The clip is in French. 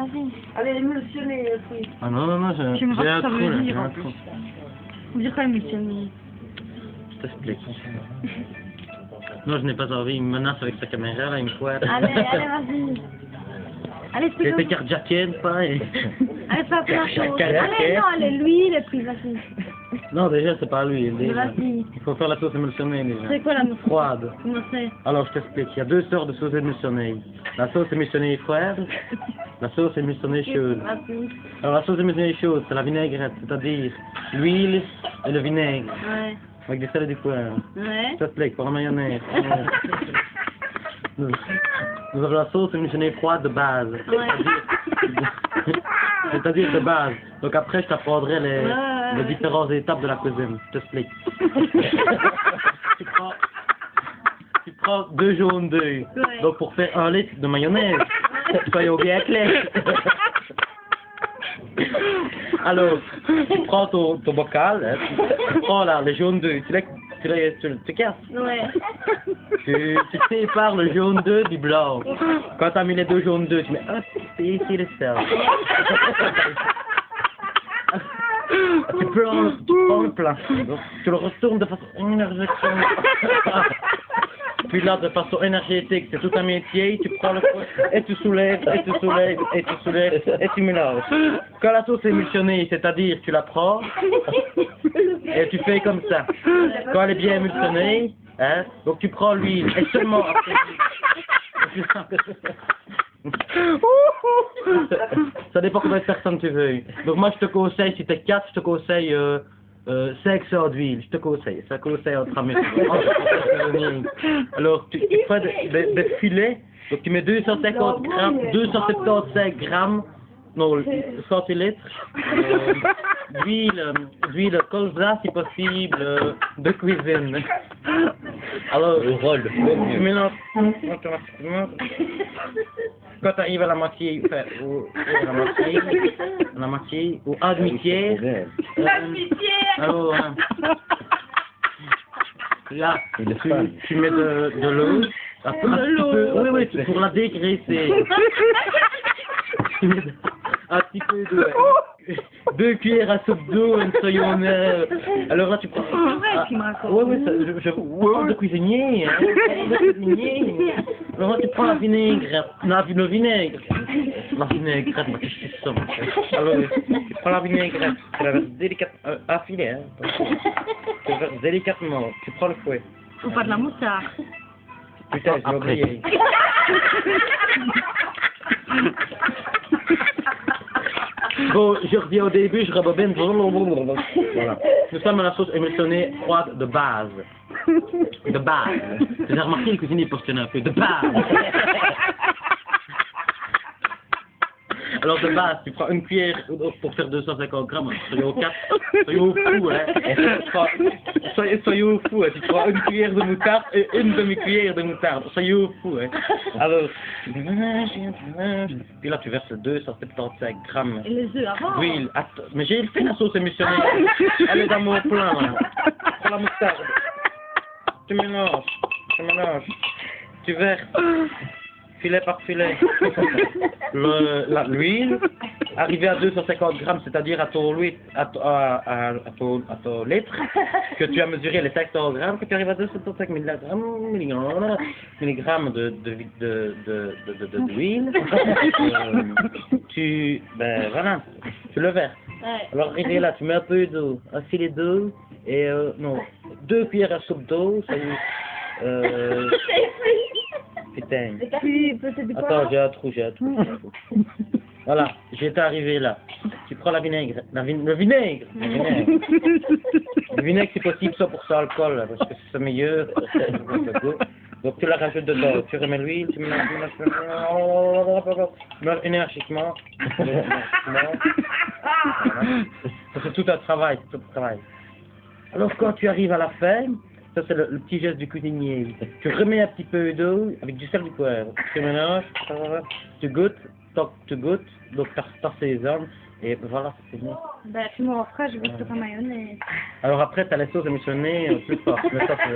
vas-y. Allez, émulsionner aussi. Ah non, non, non, Je me j'ai un rappelle trou ça là, veut j'ai dire, un en trou. plus. On dirait pas émotionné. Je t'explique. Non, je n'ai pas envie, il me menace avec sa caméra là, il me fouette. Allez, allez, vas-y. Allez, J'ai c'est été cardiaque, pas et... Allez, fais plein de choses. Cardiaque. Allez, non, allez, l'huile et puis vas-y. Non, déjà, c'est pas lui. Déjà. Vas-y. Il faut faire la sauce émulsionnée déjà. C'est quoi la nourriture? Froide. Comment c'est? Alors, je t'explique. Il y a deux sortes de sauce émulsionnée. La sauce émulsionnée froide, la sauce émulsionnée chaude. Vas-y. Alors, la sauce émulsionnée chaude, c'est la vinaigrette, c'est-à-dire l'huile et le vinaigre, Ouais. avec du sel et du poivre. Ouais. Je t'explique, pour la mayonnaise. Nous avons la sauce émulsionnée froide de base. C'est-à-dire de base. Donc après, je t'apprendrai les différentes étapes de la cuisine. Je t'explique. tu prends 2 jaunes d'œufs. Ouais. Donc pour faire 1 litre de mayonnaise, soyons bien clairs. Alors, tu prends ton bocal, hein, tu prends là, les jaunes d'œufs, tu casses. Ouais. Tu sépares le jaune d'œuf du blanc. Quand tu as mis les 2 jaunes d'œufs, tu mets hop, c'est ici le sel. Tu prends le plat. Donc, tu le retournes de façon énergétique. Puis là, de façon énergétique, c'est tout un métier. Tu prends le fouet et tu soulèves, et tu soulèves, et tu soulèves, et tu mélanges. Quand la sauce est émulsionnée, c'est-à-dire tu la prends et tu fais comme ça. Quand elle est bien émulsionnée, hein, donc tu prends l'huile et seulement après ça dépend combien de personnes tu veux. Donc moi je te conseille, si t'es 4, je te conseille 5 sortes d'huile, je te conseille. Ça conseille entre amis. Alors tu fais des filets, donc tu mets 250 grammes, 275 grammes, non, centilitres, d'huile colza si possible, de cuisine. Alors, tu mélanges automatiquement. Quand tu arrives à la moitié, enfin, à la moitié, ou à demi-tiers. Alors, là, tu mets de l'eau. Oui, oui, pour la dégraisser. Tu mets un petit peu de 2 cuillères à soupe d'eau, une soyonnaise. Alors là, tu prends. Oui, je parle de cuisinier. Hein, de cuisinier. Alors là, tu prends la vinaigrette. Le vinaigre. La vinaigrette, mais qu'est-ce que c'est ça? Alors, tu prends la vinaigrette. Tu la verses délicatement. À filet, hein. Tu la verses délicatement. Tu prends le fouet. Ou pas de la moutarde. Putain, j'ai oublié. Bon, je reviens au début, je rebobine. Voilà. Nous sommes à la sauce émulsionnée froide de base. De base. Tu as remarqué, le cuisinier postulait un peu. De base. Alors de base, tu prends une cuillère pour faire 250 grammes, soyons 4, soyons fous, hein. Soyons fous, hein. Tu prends une cuillère de moutarde et une demi-cuillère de moutarde, soyons fous, hein. Alors, puis là tu verses 275 grammes Et les œufs avant? d'huile. Mais j'ai fait la sauce émulsionnée, elle est dans mon plat, là. Prends la moutarde, tu mélanges, tu verses. Filet par filet. L'huile, arrivé à 250 grammes, c'est-à-dire à ton litre, litre, que tu as mesuré les 500 grammes, que tu arrives à 265 milligrammes d'huile, ben voilà, tu le verses. Ouais. Alors arrivé là, tu mets un peu d'eau, un filet d'eau, et non, 2 cuillères à soupe d'eau, ça putain. Attends, j'ai un trou. Voilà, j'étais arrivé là. Tu prends le vinaigre. Le vinaigre, c'est possible 100% alcool, là, parce que c'est meilleur. Donc tu la rajoutes dedans, tu remets l'huile, tu mélanges énergiquement. Ça c'est tout un travail, Alors quand tu arrives à la fin, ça c'est le petit geste du cuisinier. Tu remets un petit peu d'eau avec du sel du poivre. Tu mélanges, tu goûtes, donc t'assaisonnes, et voilà, c'est fini. Ben, tu m'en feras, je vais sur ta mayonnaise. Alors après, t'as les sauces émulsionnées plus fortes, mais ça, c'est